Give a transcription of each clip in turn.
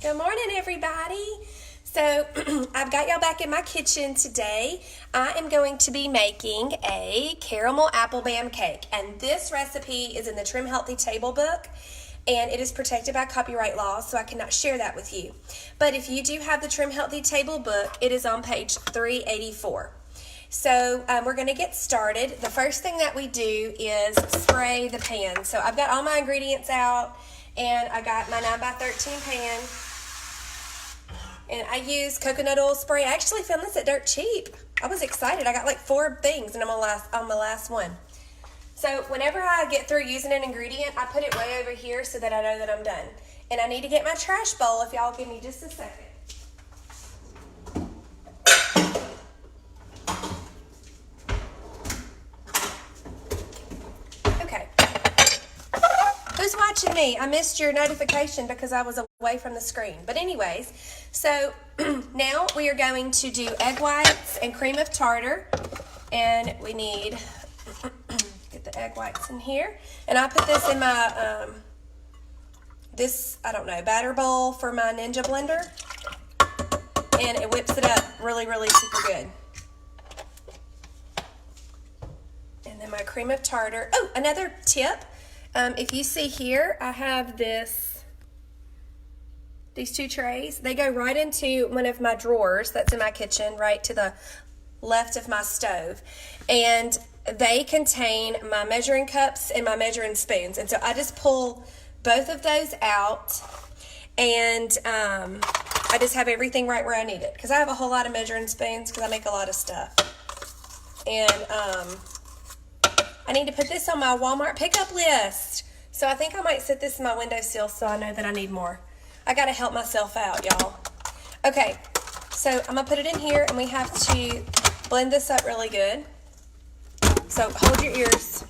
Good morning, everybody. So I've got y'all back in my kitchen today. I am going to be making a caramel apple bam cake, and this recipe is in the Trim Healthy Table book, and it is protected by copyright laws, so I cannot share that with you. But if you do have the Trim Healthy Table book, it is on page 384. So we're going to get started. The first thing that we do is spray the pan. So I've got all my ingredients out, and I got my 9x13 pan. And I use coconut oil spray. I actually found this at dirt cheap. I was excited. I got like 4 things, and I'm on my last one. So whenever I get through using an ingredient, I put it way over here so that I know that I'm done. And I need to get my trash bowl if y'all give me just a second. Okay. Who's watching me? I missed your notification because I was away from the screen. But anyways, so now we are going to do egg whites and cream of tartar. And we need, get the egg whites in here. And I put this in my, batter bowl for my Ninja blender. And it whips it up really, really super good. And then my cream of tartar. Oh, another tip. If you see here, I have these 2 trays. They go right into one of my drawers that's in my kitchen, right to the left of my stove. And they contain my measuring cups and my measuring spoons. And so I just pull both of those out, and I just have everything right where I need it. Because I have a whole lot of measuring spoons because I make a lot of stuff. And I need to put this on my Walmart pickup list. So I think I might set this in my windowsill so I know that I need more. I gotta help myself out, y'all. Okay, so I'm gonna put it in here, and we have to blend this up really good. So hold your ears.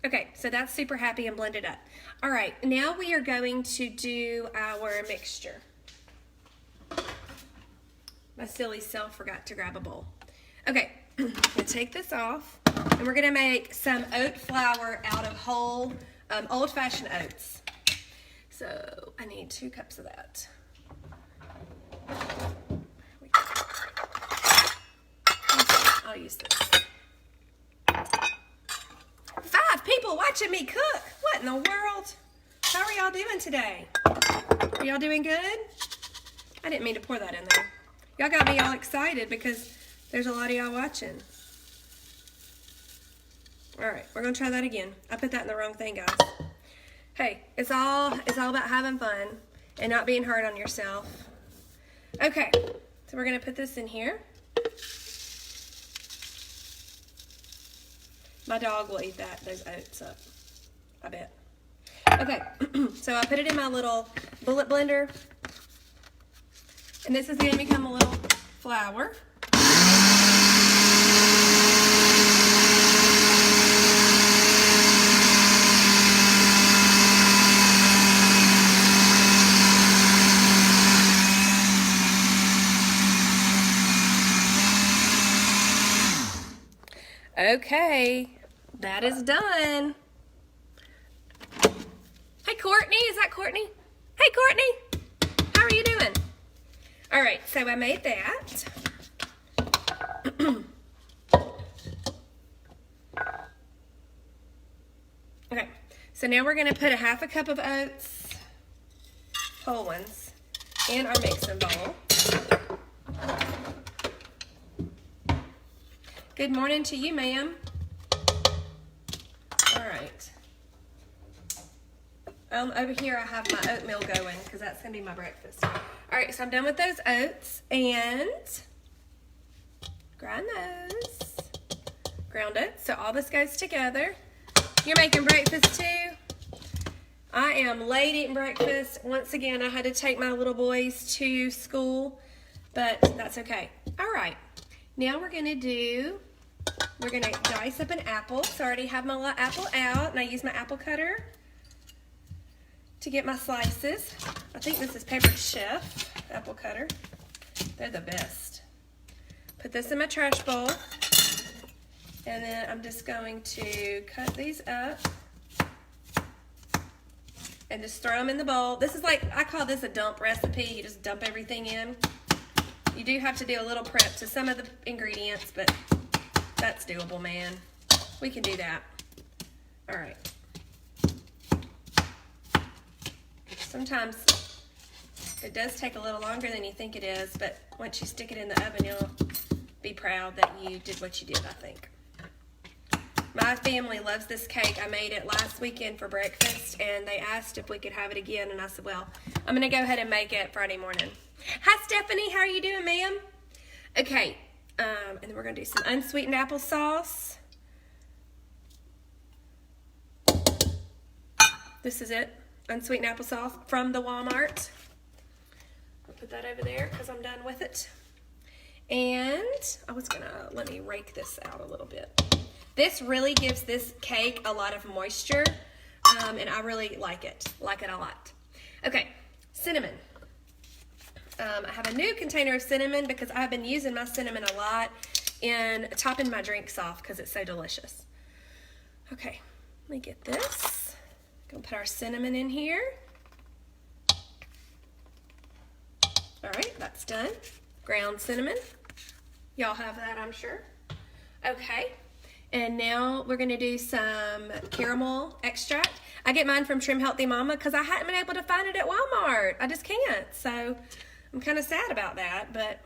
Okay, so that's super happy and blended up. All right, now we are going to do our mixture. My silly self forgot to grab a bowl. Okay, I'm gonna take this off, and we're gonna make some oat flour out of whole old-fashioned oats. So I need 2 cups of that. I'll use this. 5 people watching me cook. What in the world? How are y'all doing today? Are y'all doing good? I didn't mean to pour that in there. Y'all got me all excited because there's a lot of y'all watching. All right, we're gonna try that again. I put that in the wrong thing, guys. Hey, it's all about having fun and not being hard on yourself. Okay, so we're gonna put this in here. My dog will eat those oats up, I bet. Okay, so I put it in my little bullet blender. And this is gonna become a little flour. Okay, that is done. Hey, Courtney, is that Courtney? Hey, Courtney, how are you doing? All right, so I made that. Okay, so now we're gonna put a 1/2 cup of oats, whole ones, in our mixing bowl. Good morning to you, ma'am. All right. Over here I have my oatmeal going because that's going to be my breakfast. All right, so I'm done with those oats, and Grind those. Ground it. So all this goes together. You're making breakfast too? I am late eating breakfast. Once again, I had to take my little boys to school, but that's okay. All right. Now we're going to dice up an apple. So I already have my little apple out, and I use my apple cutter to get my slices. I think this is Paper Chef apple cutter. They're the best. Put this in my trash bowl, and then I'm just going to cut these up and just throw them in the bowl. This is like, I call this a dump recipe. You just dump everything in. You do have to do a little prep to some of the ingredients, but that's doable, man. We can do that. All right. Sometimes it does take a little longer than you think it is, but once you stick it in the oven, you'll be proud that you did what you did, I think. My family loves this cake. I made it last weekend for breakfast, and they asked if we could have it again, and I said, well, I'm going to go ahead and make it Friday morning. Hi, Stephanie. How are you doing, ma'am? Okay, and then we're going to do some unsweetened applesauce. This is it, unsweetened applesauce from the Walmart. I'll put that over there because I'm done with it. And let me rake this out a little bit. This really gives this cake a lot of moisture, and I really like it a lot. Okay, cinnamon. I have a new container of cinnamon because I've been using my cinnamon a lot in topping my drinks off because it's so delicious. Okay, let me get this. Gonna put our cinnamon in here. All right, that's done. Ground cinnamon. Y'all have that, I'm sure. Okay. And now we're going to do some caramel extract. I get mine from Trim Healthy Mama because I hadn't been able to find it at Walmart. I just can't. So I'm kind of sad about that, but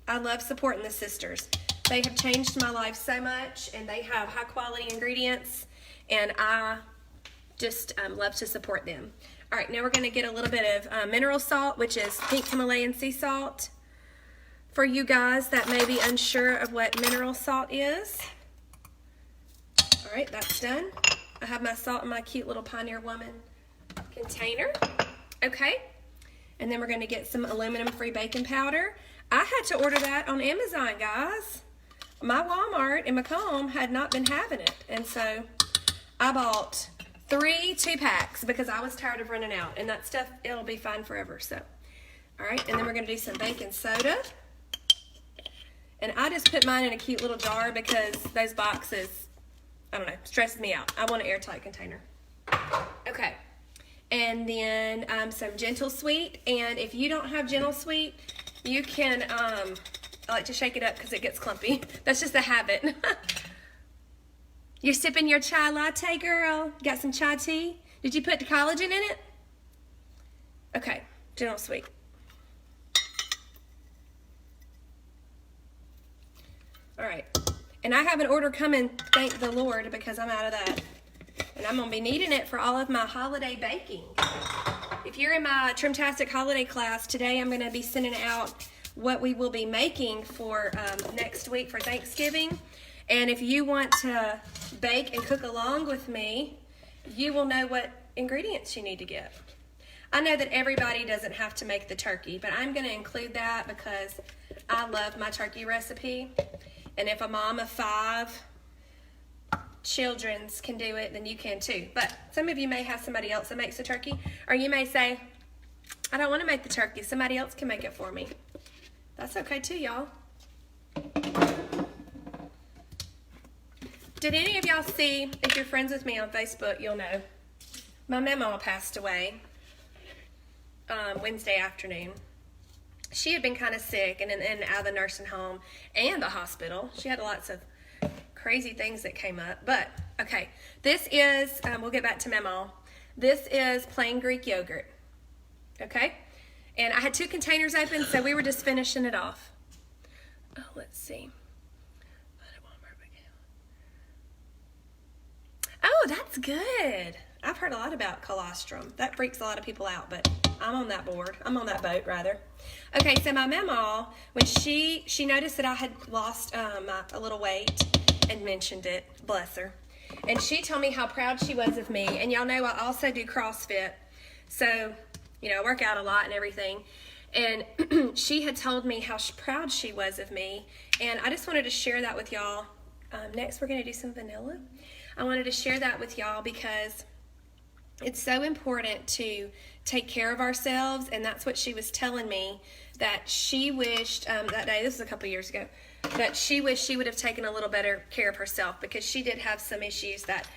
I love supporting the sisters. They have changed my life so much, and they have high quality ingredients, and I just love to support them. All right, now we're going to get a little bit of mineral salt, which is pink Himalayan sea salt. For you guys that may be unsure of what mineral salt is. All right, that's done. I have my salt in my cute little Pioneer Woman container. Okay, and then we're going to get some aluminum-free baking powder. I had to order that on Amazon, guys. My Walmart in Macomb had not been having it, and so I bought 3 2-packs because I was tired of running out, and that stuff, it'll be fine forever. So, all right, and then we're going to do some baking soda. And I just put mine in a cute little jar because those boxes, I don't know, stresses me out. I want an airtight container. Okay. And then some Gentle Sweet. And if you don't have Gentle Sweet, you can, I like to shake it up because it gets clumpy. That's just a habit. You're sipping your chai latte, girl? Got some chai tea? Did you put the collagen in it? Okay, Gentle Sweet. All right, and I have an order coming, thank the Lord, because I'm out of that. And I'm going to be needing it for all of my holiday baking. If you're in my Trimtastic holiday class, today I'm going to be sending out what we will be making for next week for Thanksgiving. And if you want to bake and cook along with me, you will know what ingredients you need to get. I know that everybody doesn't have to make the turkey, but I'm going to include that because I love my turkey recipe. And if a mom of 5 children can do it, then you can too. But some of you may have somebody else that makes the turkey, or you may say, I don't want to make the turkey. Somebody else can make it for me. That's okay too, y'all. Did any of y'all see, if you're friends with me on Facebook, you'll know, my mama passed away Wednesday afternoon. She had been kind of sick and out of the nursing home and the hospital. She had lots of crazy things that came up. But, okay, this is, we'll get back to Memo. This is plain Greek yogurt, okay? And I had 2 containers open, so we were just finishing it off. Oh, let's see. Oh, that's good. I've heard a lot about colostrum. That freaks a lot of people out, but I'm on that board. I'm on that boat, rather. Okay, so my mama, when she noticed that I had lost a little weight and mentioned it, bless her. And she told me how proud she was of me. And y'all know I also do CrossFit. So, I work out a lot and everything. And she had told me how proud she was of me. And I just wanted to share that with y'all. Next, we're going to do some vanilla. I wanted to share that with y'all because it's so important to take care of ourselves. And that's what she was telling me, that she wished that day, this was a couple years ago, that she wished she would have taken a little better care of herself, because she did have some issues that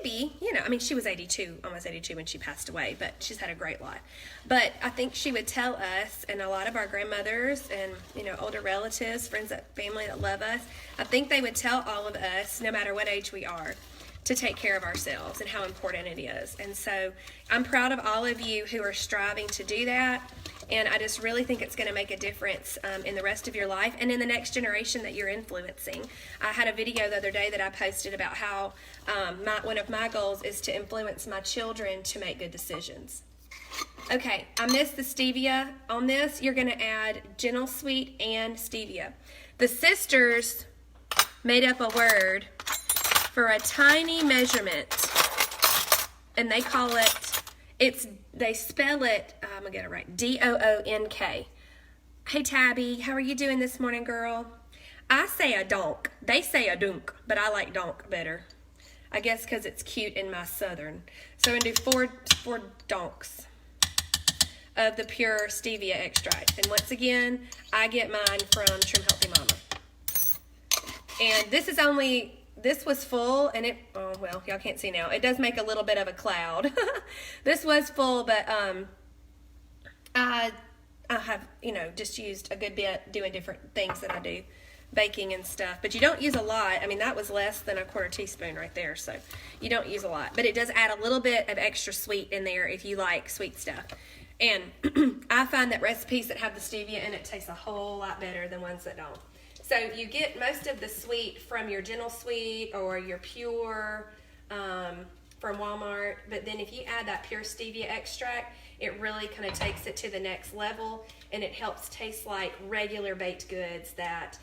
maybe, she was 82, almost 82 when she passed away, but she's had a great life. But I think she would tell us, and a lot of our grandmothers and, older relatives, friends, family that love us, I think they would tell all of us, no matter what age we are, to take care of ourselves and how important it is. And so I'm proud of all of you who are striving to do that. And I just really think it's going to make a difference in the rest of your life and in the next generation that you're influencing. I had a video the other day that I posted about how one of my goals is to influence my children to make good decisions. Okay, I missed the stevia on this. You're going to add gentle sweet and stevia. The sisters made up a word for a tiny measurement, and they call it, they spell it, I'm going to get it right, D-O-O-N-K. Hey, Tabby, how are you doing this morning, girl? I say a donk. They say a dunk, but I like donk better. I guess because it's cute in my southern. So I'm going to do four donks of the pure stevia extract. And once again, I get mine from Trim Healthy Mama. And this was full, and y'all can't see now. It does make a little bit of a cloud. This was full, but I have, just used a good bit doing different things that I do, baking and stuff. But you don't use a lot. That was less than a quarter teaspoon right there, so you don't use a lot. But it does add a little bit of extra sweet in there if you like sweet stuff. And I find that recipes that have the stevia in it taste a whole lot better than ones that don't. So you get most of the sweet from your Gentle Sweet or your Pure from Walmart. But then if you add that pure stevia extract, it really kind of takes it to the next level, and it helps taste like regular baked goods that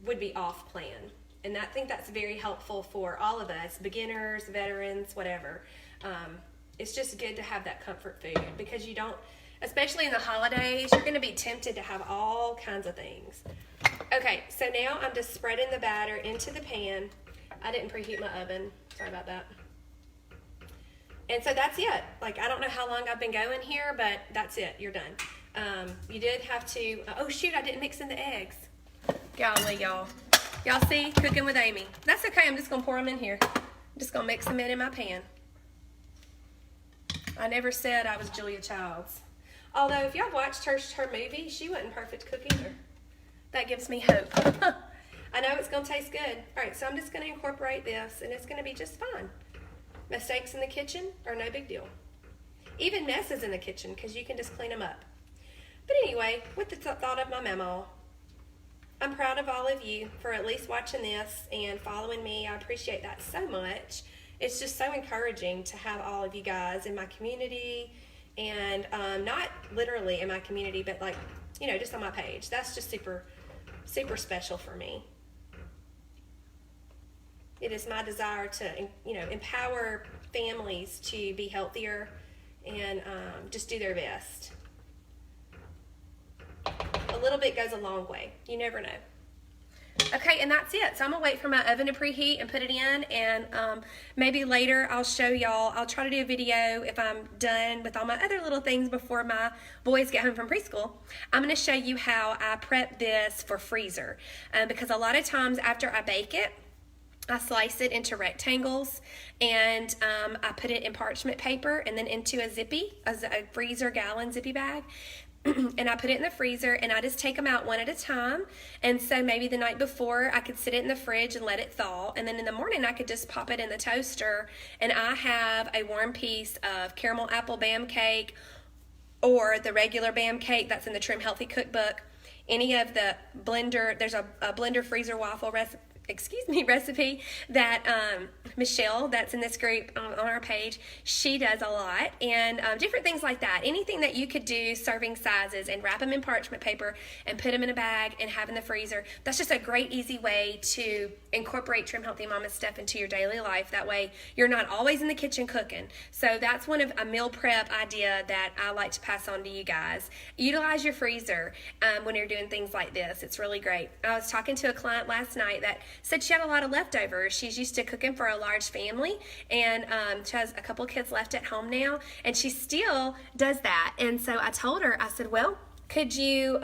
would be off plan. And I think that's very helpful for all of us, beginners, veterans, whatever. It's just good to have that comfort food, because you don't, especially in the holidays, you're going to be tempted to have all kinds of things. Okay, so now I'm just spreading the batter into the pan. I didn't preheat my oven. Sorry about that. And so that's it. I don't know how long I've been going here, but that's it. You're done. You did have to, oh shoot, I didn't mix in the eggs. Golly, y'all. Y'all see? Cooking with Amy. That's okay. I'm just going to pour them in here. I'm just going to mix them in my pan. I never said I was Julia Childs. Although, if y'all watched her movie, she wasn't perfect cook either. That gives me hope. I know it's going to taste good. All right, so I'm just going to incorporate this, and it's going to be just fine. Mistakes in the kitchen are no big deal. Even messes in the kitchen, because you can just clean them up. But anyway, with the thought of my memo, I'm proud of all of you for at least watching this and following me. I appreciate that so much. It's just so encouraging to have all of you guys in my community, and not literally in my community, but just on my page. That's just super, super special for me. It is my desire to, empower families to be healthier and just do their best. A little bit goes a long way. You never know. Okay, and that's it. So I'm going to wait for my oven to preheat and put it in, and maybe later I'll show y'all. I'll try to do a video if I'm done with all my other little things before my boys get home from preschool. I'm going to show you how I prep this for freezer, because a lot of times after I bake it, I slice it into rectangles, and I put it in parchment paper and then into a freezer gallon zippy bag. And I put it in the freezer, and I just take them out one at a time. And so maybe the night before, I could sit it in the fridge and let it thaw. And then in the morning, I could just pop it in the toaster. And I have a warm piece of caramel apple bam cake, or the regular bam cake that's in the Trim Healthy cookbook. Any of the blender, there's a blender freezer waffle recipe. recipe that Michelle, that's in this group on our page, she does a lot, and different things like that. Anything that you could do, serving sizes, and wrap them in parchment paper and put them in a bag and have in the freezer. That's just a great, easy way to incorporate Trim Healthy Mama stuff into your daily life. That way, you're not always in the kitchen cooking. So that's one of a meal prep idea that I like to pass on to you guys. Utilize your freezer when you're doing things like this. It's really great. I was talking to a client last night that said she had a lot of leftovers. She's used to cooking for a large family, and she has a couple kids left at home now, and she still does that. And so I told her, I said, well, could you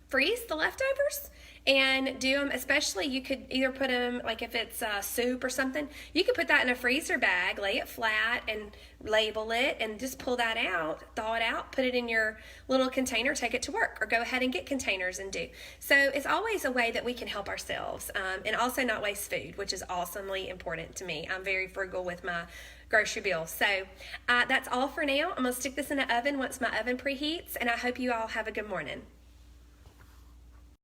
freeze the leftovers and do them? Especially, you could either put them, like if it's soup or something, you could put that in a freezer bag, lay it flat and label it, and just pull that out, thaw it out, put it in your little container, take it to work, or go ahead and get containers and do. So it's always a way that we can help ourselves, and also not waste food, which is awesomely important to me. I'm very frugal with my grocery bill. So that's all for now. I'm going to stick this in the oven once my oven preheats, and I hope you all have a good morning.